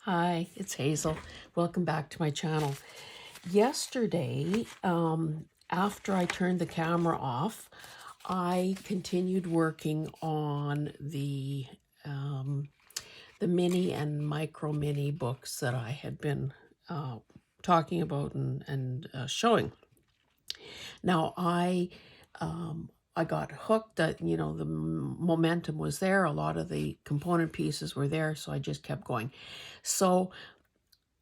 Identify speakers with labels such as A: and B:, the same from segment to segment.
A: Hi, it's Hazel. Welcome back to my channel. Yesterday, after I turned the camera off, I continued working on the mini and micro mini books that I had been talking about and showing. Now I got hooked. That the momentum was there. A lot of the component pieces were there, so I just kept going. So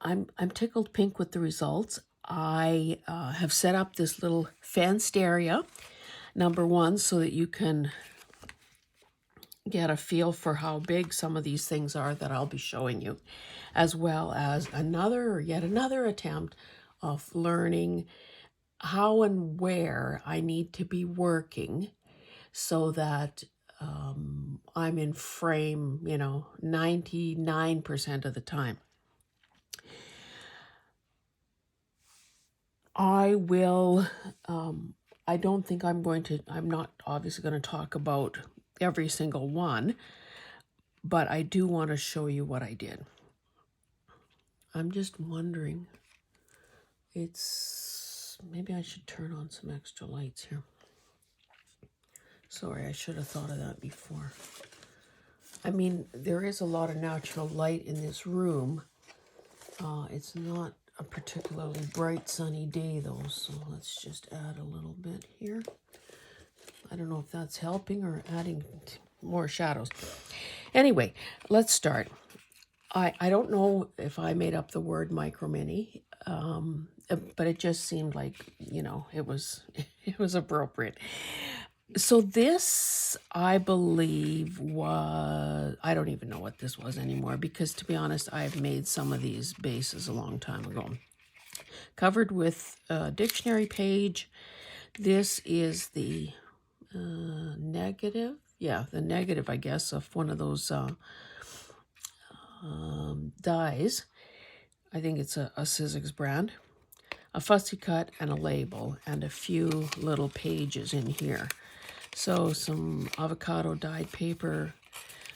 A: I'm tickled pink with the results. I have set up this little fenced area, number one, so that you can get a feel for how big some of these things are that I'll be showing you, as well as yet another attempt of learning how and where I need to be working so that I'm in frame, 99% of the time. I will, I don't think I'm not obviously going to talk about every single one, but I do want to show you what I did. I'm just wondering, maybe I should turn on some extra lights here. Sorry, I should have thought of that before. I mean, there is a lot of natural light in this room. It's not a particularly bright sunny day though, so let's just add a little bit here. I don't know if that's helping or adding more shadows. Anyway, let's start. I don't know if I made up the word micro mini, but it just seemed like, it was it was appropriate. So this, I believe, I don't even know what this was anymore, because to be honest, I've made some of these bases a long time ago. Covered with a dictionary page. This is the negative. Yeah, the negative, I guess, of one of those dies. I think it's a Sizzix brand. A fussy cut and a label and a few little pages in here. So some avocado dyed paper,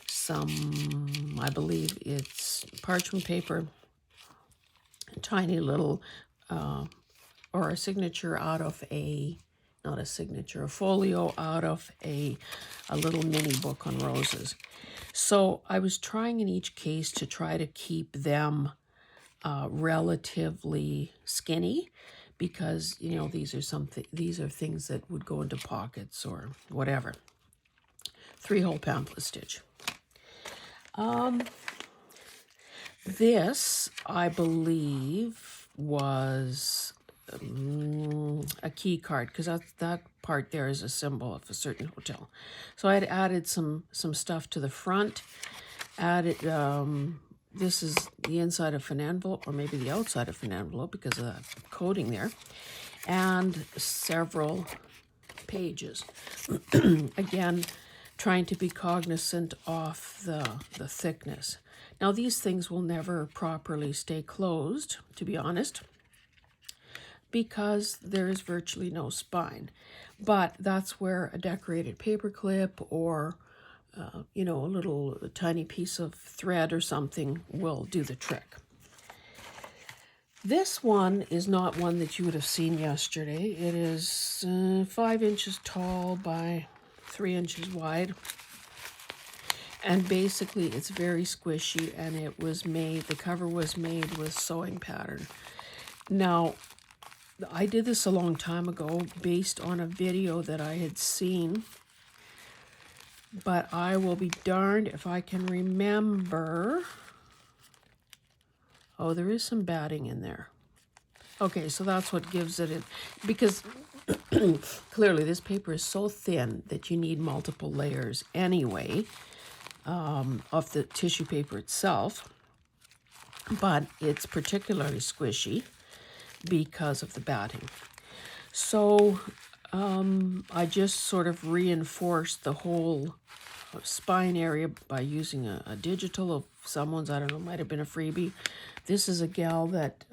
A: some, I believe it's parchment paper, a tiny little, or a signature out of not a signature, a folio out of a little mini book on roses. So I was trying in each case to try to keep them relatively skinny, because these are things that would go into pockets or whatever. 3-hole pamphlet stitch. This, I believe, was a key card, because that part there is a symbol of a certain hotel. So I had added some stuff to the front. Added this is the inside of an envelope, or maybe the outside of an envelope, because of that coating there, and several pages. Again, trying to be cognizant of the thickness. Now, these things will never properly stay closed, to be honest, because there is virtually no spine. But that's where a decorated paper clip or a little tiny piece of thread or something will do the trick. This one is not one that you would have seen yesterday. It is 5 inches tall by 3 inches wide. And basically it's very squishy, and the cover was made with sewing pattern. Now, I did this a long time ago based on a video that I had seen, but I will be darned if I can remember. Oh, there is some batting in there. Okay, so that's what gives it, because clearly this paper is so thin that you need multiple layers anyway of the tissue paper itself, but it's particularly squishy because of the batting. So I just sort of reinforced the whole spine area by using a digital of someone's. I don't know, might have been a freebie. This is a gal that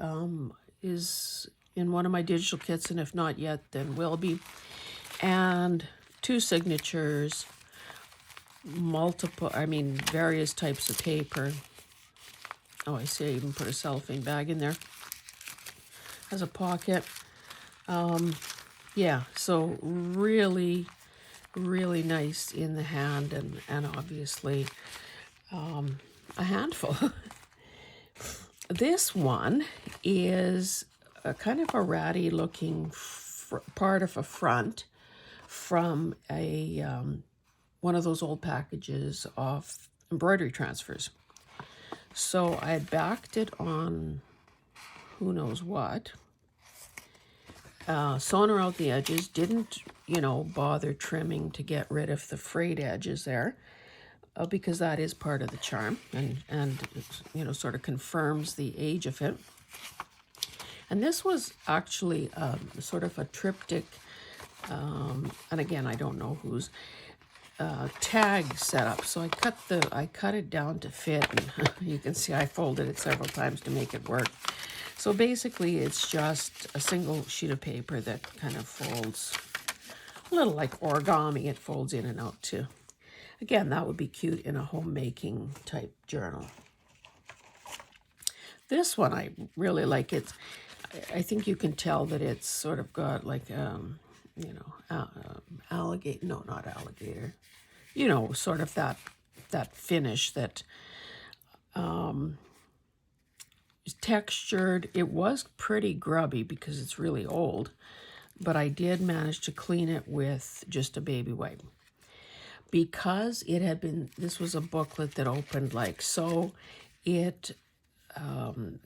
A: is in one of my digital kits, and if not yet, then will be. And 2 signatures, various types of paper, Oh, I see I even put a cellophane bag in there as a pocket. Yeah, so really, really nice in the hand, and obviously a handful. This one is a kind of a ratty looking part of a front from a one of those old packages of embroidery transfers. So I had backed it on who knows what, sewn around the edges, didn't, bother trimming to get rid of the frayed edges there, because that is part of the charm, and sort of confirms the age of it. And this was actually sort of a triptych, and again, I don't know whose tag setup. So I cut it down to fit, and you can see I folded it several times to make it work. So basically, it's just a single sheet of paper that kind of folds, a little like origami. It folds in and out too. Again, that would be cute in a homemaking type journal. This one I really like. I think you can tell that it's sort of got like alligator. No, not alligator. Sort of that finish that is textured. It was pretty grubby because it's really old, but I did manage to clean it with just a baby wipe. Because it had been, this was a booklet that opened like so, it and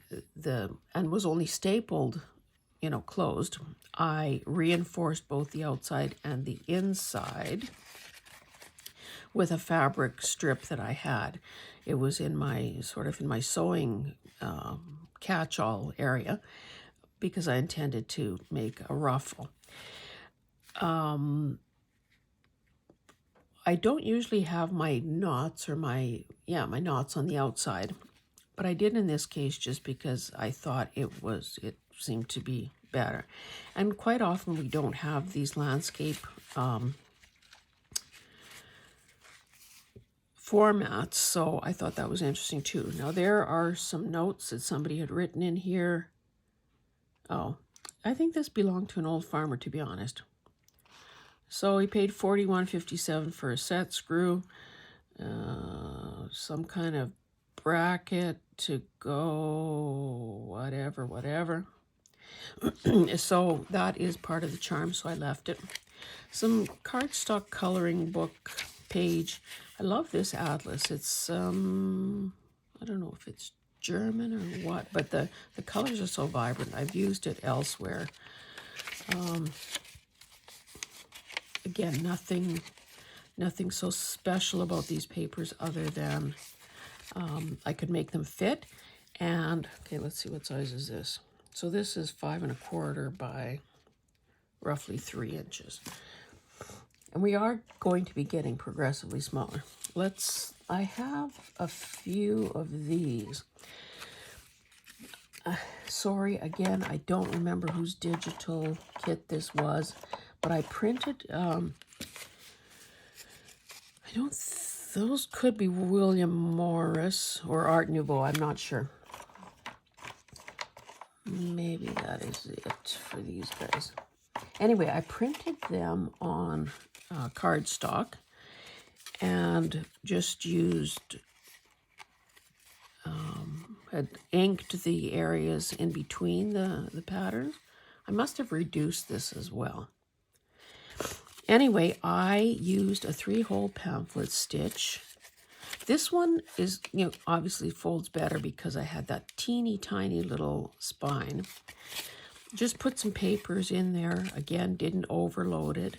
A: was only stapled, closed. I reinforced both the outside and the inside with a fabric strip that I had. It was in my sewing catch-all area because I intended to make a ruffle. I don't usually have my knots or my knots on the outside, but I did in this case just because I thought it seemed to be better. And quite often we don't have these landscape formats, so I thought that was interesting too. Now there are some notes that somebody had written in here. Oh, I think this belonged to an old farmer, to be honest. So he paid $41.57 for a set screw, some kind of bracket to go, whatever. So that is part of the charm, so I left it. Some cardstock coloring book page. I love this atlas. It's, I don't know if it's German or what, but the colors are so vibrant. I've used it elsewhere. Again, nothing so special about these papers other than I could make them fit. And, okay, let's see, what size is this? So this is 5 1/4 by roughly 3 inches. And we are going to be getting progressively smaller. I have a few of these. Sorry, again, I don't remember whose digital kit this was, but I printed, those could be William Morris or Art Nouveau, I'm not sure. Maybe that is it for these guys. Anyway, I printed them on cardstock and just had inked the areas in between the patterns. I must have reduced this as well. Anyway, I used a 3-hole pamphlet stitch. This one is, obviously folds better because I had that teeny tiny little spine. Just put some papers in there. Again, didn't overload it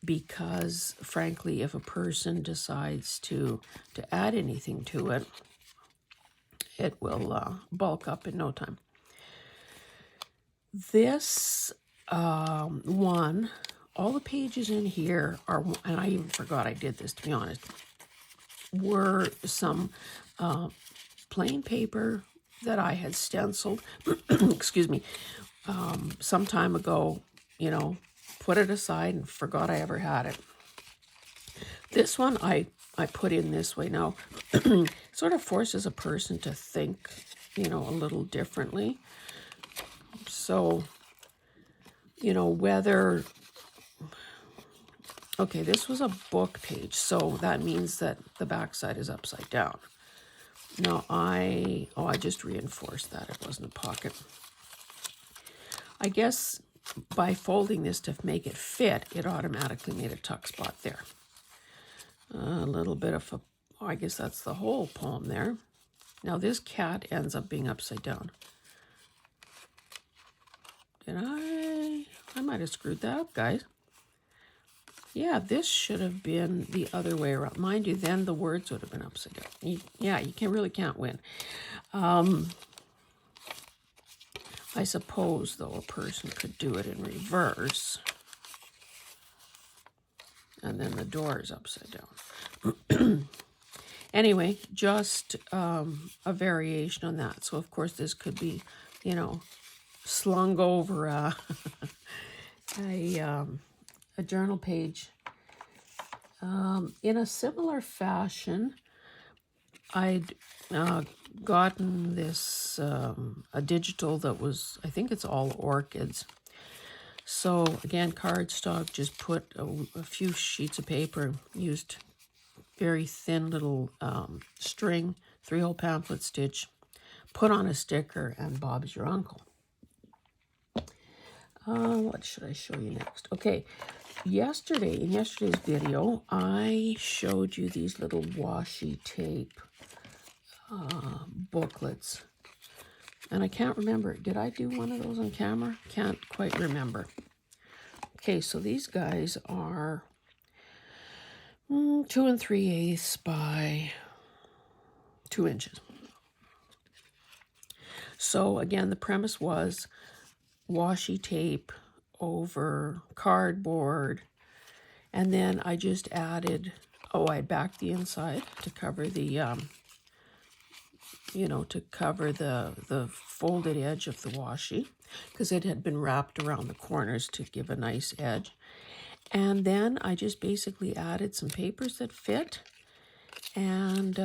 A: because, frankly, if a person decides to add anything to it, it will bulk up in no time. This one, all the pages in here are, and I even forgot I did this, to be honest, were some plain paper that I had stenciled, excuse me, some time ago, put it aside and forgot I ever had it. This one I I put in this way. Now, sort of forces a person to think, a little differently. So, whether, okay, this was a book page, so that means that the back side is upside down. Now, I just reinforced that. It wasn't a pocket. I guess by folding this to make it fit, it automatically made a tuck spot there. A little bit of I guess that's the whole poem there. Now this cat ends up being upside down. Did I might have screwed that up, guys. Yeah, this should have been the other way around. Mind you, then the words would have been upside down. You really can't win. I suppose, though, a person could do it in reverse. And then the door is upside down. Anyway, just a variation on that. So, of course, this could be, slung over a journal page. In a similar fashion, I'd gotten this, a digital that was, I think it's all orchids. So again, cardstock, just put a few sheets of paper, used very thin little string, 3-hole pamphlet stitch, put on a sticker, and Bob's your uncle. What should I show you next? Okay, in yesterday's video, I showed you these little washi tape booklets. And I can't remember, did I do one of those on camera? Can't quite remember. Okay, so these guys are 2 3/8 by 2 inches. So again, the premise was washi tape over cardboard, and then I just added, I backed the inside to cover the, to cover the folded edge of the washi, because it had been wrapped around the corners to give a nice edge. And then I just basically added some papers that fit and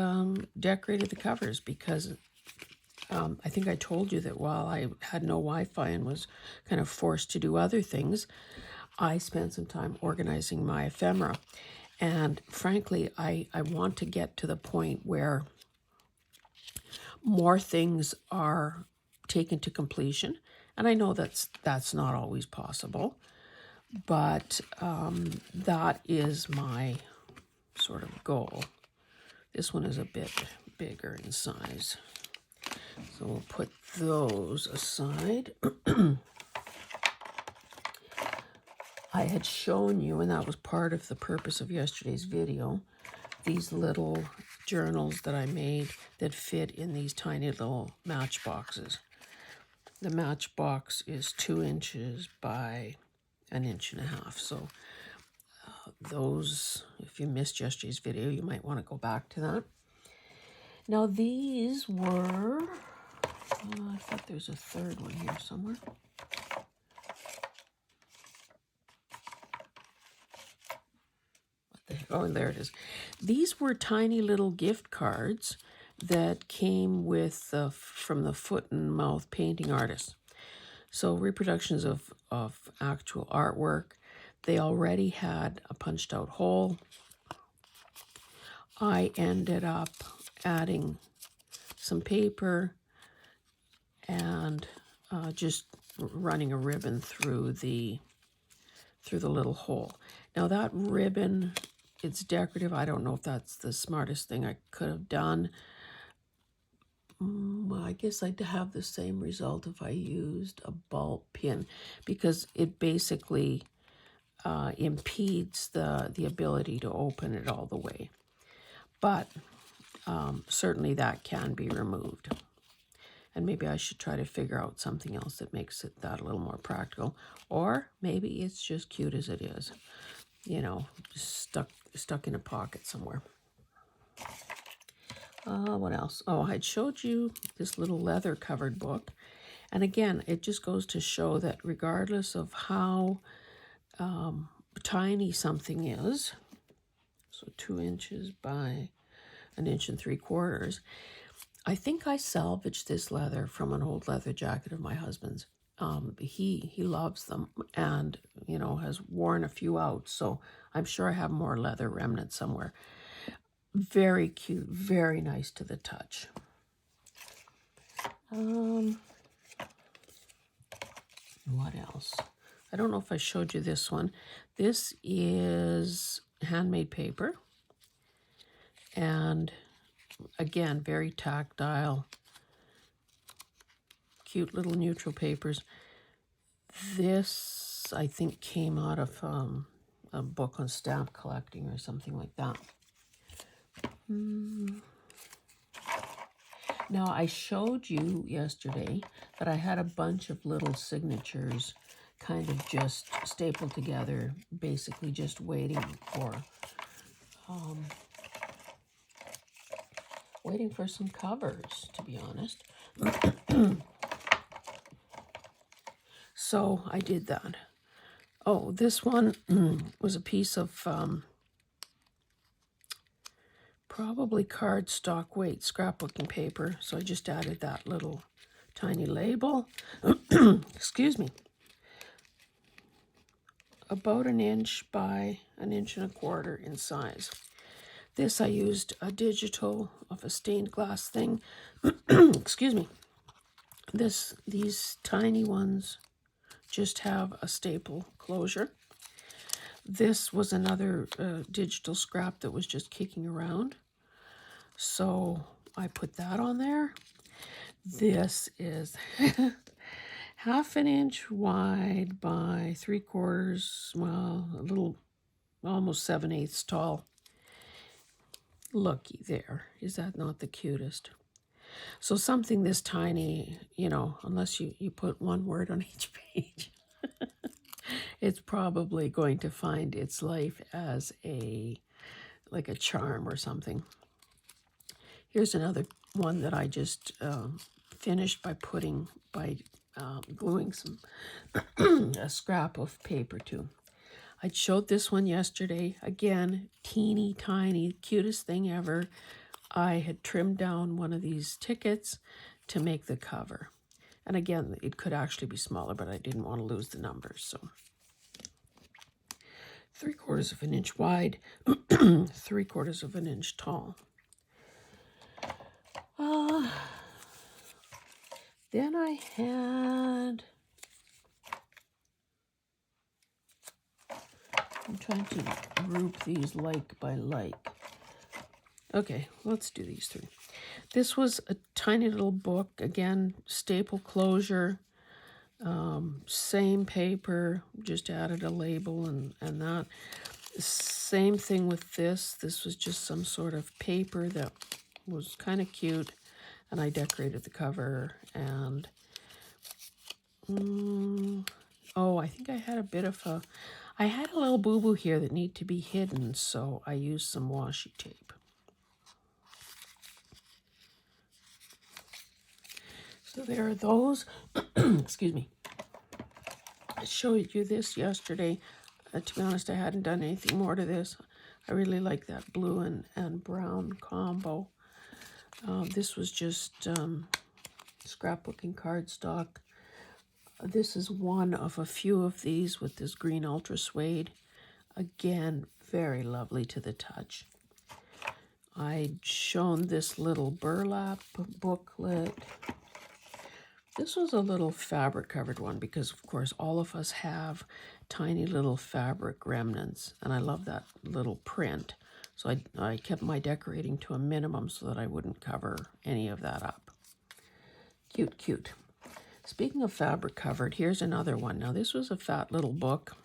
A: decorated the covers, because I think I told you that while I had no Wi-Fi and was kind of forced to do other things, I spent some time organizing my ephemera. And frankly, I want to get to the point where more things are taken to completion. And I know that's not always possible, but that is my sort of goal. This one is a bit bigger in size, so we'll put those aside. I had shown you, and that was part of the purpose of yesterday's video, these little journals that I made that fit in these tiny little matchboxes. The matchbox is 2 inches by 1.5 inches. So those, if you missed yesterday's video, you might want to go back to that. Now these were, I thought there's a third one here somewhere. Oh, and there it is. These were tiny little gift cards that came with from the Foot and Mouth painting artists. So reproductions of actual artwork. They already had a punched out hole. I ended up adding some paper and just running a ribbon through the little hole. Now that ribbon, it's decorative. I don't know if that's the smartest thing I could have done. I guess I'd have the same result if I used a ball pin, because it basically impedes the ability to open it all the way. But certainly that can be removed. And maybe I should try to figure out something else that makes that a little more practical. Or maybe it's just cute as it is. Stuck in a pocket somewhere. What else? Oh, I'd showed you this little leather covered book. And again, it just goes to show that regardless of how tiny something is, So 2 inches by 1 3/4 inches. I think I salvaged this leather from an old leather jacket of my husband's. He loves them and, you know, has worn a few out. So I'm sure I have more leather remnants somewhere. Very cute, very nice to the touch. What else? I don't know if I showed you this one. This is handmade paper. And again, very tactile, cute little neutral papers. This, I think, came out of a book on stamp collecting or something like that. Now, I showed you yesterday that I had a bunch of little signatures kind of just stapled together, basically just waiting for some covers, to be honest. So I did that. Oh, this one was a piece of probably cardstock weight scrapbooking paper. So I just added that little tiny label. Excuse me. About 1 inch by 1 1/4 inch in size. This I used a digital of a stained glass thing. Excuse me. These tiny ones just have a staple closure. This was another digital scrap that was just kicking around. So I put that on there. This is 1/2 inch wide by 3/4, well, a little, almost 7/8 tall. Looky there. Is that not the cutest? So something this tiny, you know, unless you put one word on each page, it's probably going to find its life as like a charm or something. Here's another one that I just finished by gluing some a scrap of paper to. I showed this one yesterday. Again, teeny tiny, cutest thing ever. I had trimmed down one of these tickets to make the cover. And again, it could actually be smaller, but I didn't want to lose the numbers. So 3/4 inch wide, 3/4 inch tall. Then I had, I'm trying to group these like by like. Okay, let's do these 3. This was a tiny little book, again, staple closure, same paper, just added a label and that. Same thing with this. This was just some sort of paper that was kind of cute, and I decorated the cover. And oh, I think I had a bit of I had a little boo-boo here that needed to be hidden, so I used some washi tape. So there are those. Excuse me. I showed you this yesterday. To be honest, I hadn't done anything more to this. I really like that blue and brown combo. This was just scrapbooking cardstock. This is one of a few of these with this green ultra suede. Again, very lovely to the touch. I'd shown this little burlap booklet. This was a little fabric covered one because, of course, all of us have tiny little fabric remnants, and I love that little print. So I kept my decorating to a minimum so that I wouldn't cover any of that up. Cute, cute. Speaking of fabric covered, here's another one. Now, this was a fat little book.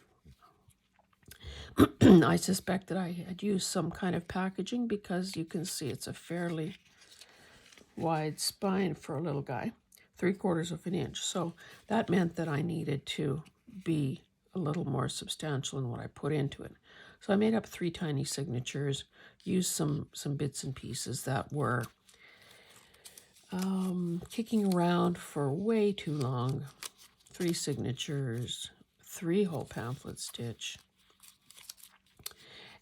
A: I suspect that I had used some kind of packaging because you can see it's a fairly wide spine for a little guy, 3/4 inch. So that meant that I needed to be a little more substantial in what I put into it. So I made up 3 tiny signatures, used some bits and pieces that were kicking around for way too long. 3 signatures, 3 whole pamphlet stitch,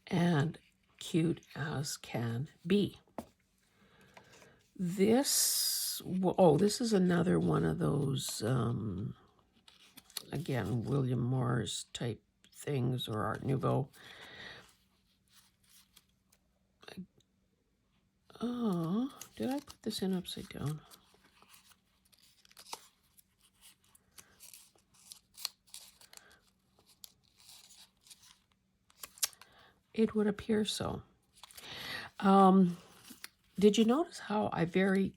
A: and cute as can be. This is another one of those, again, William Morris type things, or Art Nouveau. Oh, did I put this in upside down? It would appear so. Did you notice how I very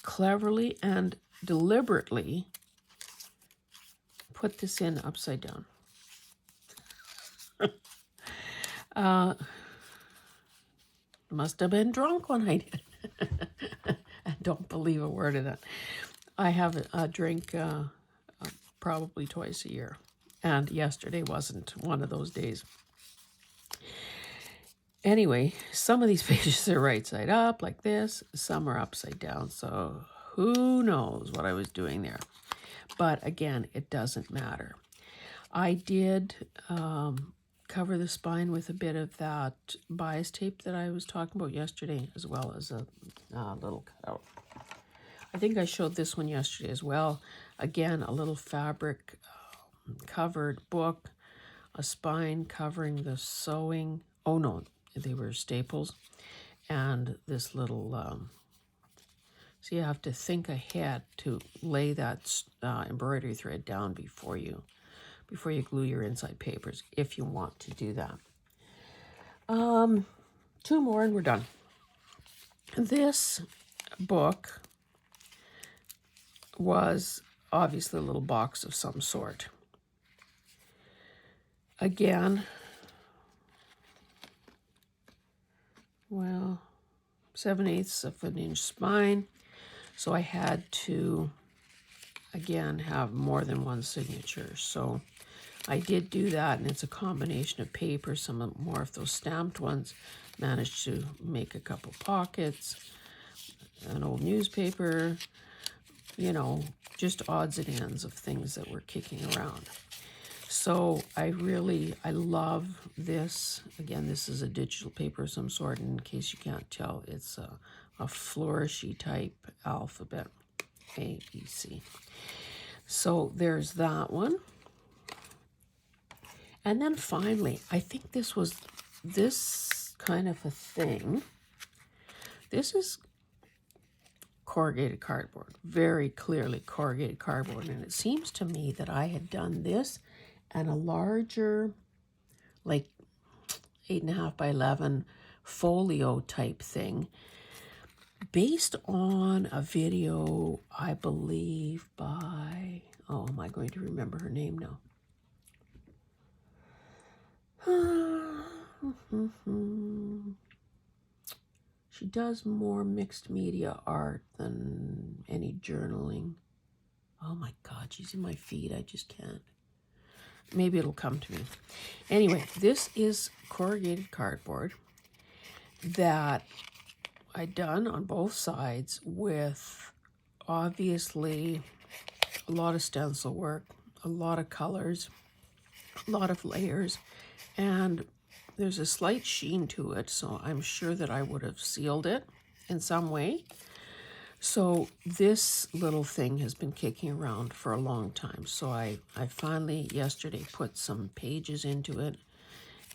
A: cleverly and deliberately put this in upside down? Must have been drunk when I did. I don't believe a word of that. I have a drink probably twice a year, and yesterday wasn't one of those days. Anyway, some of these pages are right side up like this, some are upside down, so who knows what I was doing there. But again, it doesn't matter. I did cover the spine with a bit of that bias tape that I was talking about yesterday, as well as a little cutout. I think I showed this one yesterday as well. Again, a little fabric covered book, a spine covering the sewing. Oh no, they were staples. And this little, so you have to think ahead to lay that embroidery thread down before you glue your inside papers, if you want to do that. 2 more and we're done. This book was obviously a little box of some sort. Again, well, 7/8 of an inch spine. So I had to, again, have more than one signature. So I did do that, and it's a combination of paper, some more of those stamped ones. Managed to make a couple pockets, an old newspaper, you know, just odds and ends of things that were kicking around. So I love this. Again, this is a digital paper of some sort, and in case you can't tell, it's a flourishy type alphabet, A, B, C. So there's that one. And then finally, I think this was this kind of a thing. This is corrugated cardboard, very clearly corrugated cardboard. And it seems to me that I had done this and a larger, like 8.5 by 11 folio type thing, based on a video, I believe, by, oh, am I going to remember her name now? She does more mixed media art than any journaling. Oh my God, she's in my feed. I just can't. Maybe it'll come to me. Anyway, this is corrugated cardboard that I done on both sides with obviously a lot of stencil work, a lot of colors, a lot of layers, and there's a slight sheen to it, so I'm sure that I would have sealed it in some way. So this little thing has been kicking around for a long time. So I finally yesterday put some pages into it,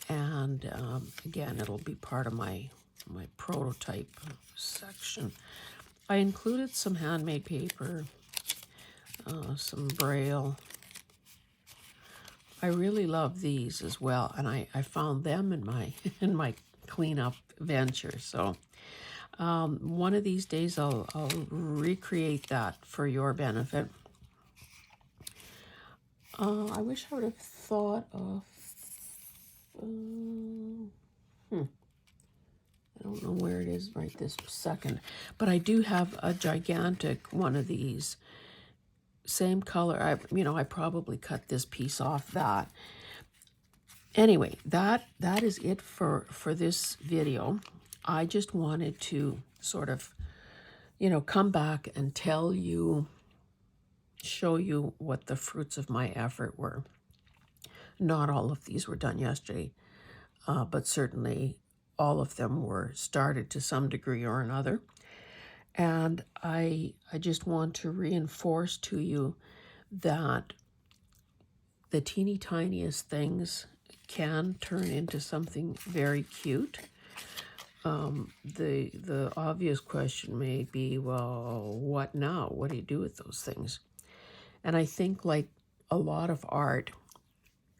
A: and again, it'll be part of my prototype section. I included some handmade paper, some braille. I really love these as well, and I found them in my in my cleanup venture. So one of these days I'll recreate that for your benefit. I wish I would have thought of. I don't know where it is right this second, but I do have a gigantic one of these. Same color. I probably cut this piece off that. Anyway, that is it for this video. I just wanted to sort of, come back and tell you, show you what the fruits of my effort were. Not all of these were done yesterday, but certainly all of them were started to some degree or another. And I just want to reinforce to you that the teeny tiniest things can turn into something very cute. The obvious question may be, well, what now? What do you do with those things? And I think, like a lot of art,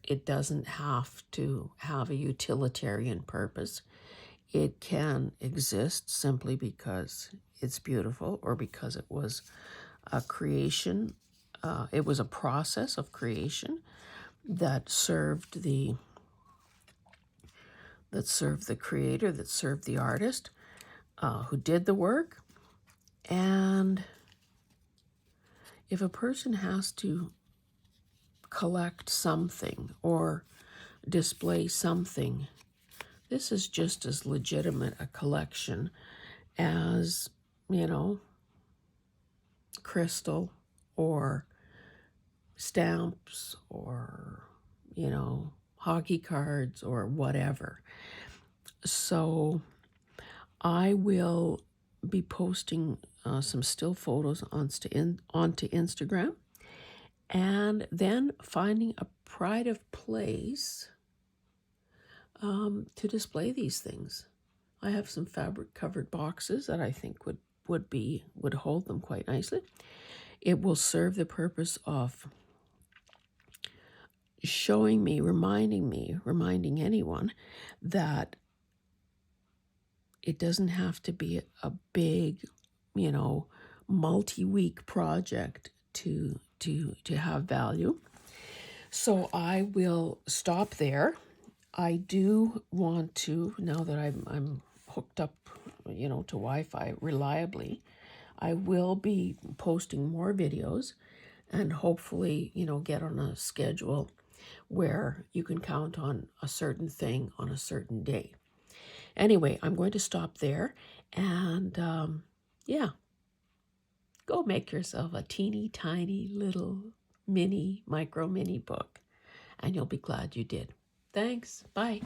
A: it doesn't have to have a utilitarian purpose. It can exist simply because it's beautiful, or because it was a creation. It was a process of creation that served the creator, that served the artist who did the work. And if a person has to collect something or display something, this is just as legitimate a collection as, crystal or stamps or, hockey cards or whatever. So I will be posting some still photos onto Instagram, and then finding a pride of place to display these things. I have some fabric covered boxes that I think would hold them quite nicely. It will serve the purpose of showing me, reminding anyone that it doesn't have to be a big, multi-week project to have value. So I will stop there. I do want to, now that I'm hooked up, to Wi-Fi reliably, I will be posting more videos, and hopefully, get on a schedule where you can count on a certain thing on a certain day. Anyway, I'm going to stop there, and go make yourself a teeny tiny little micro mini book, and you'll be glad you did. Thanks. Bye.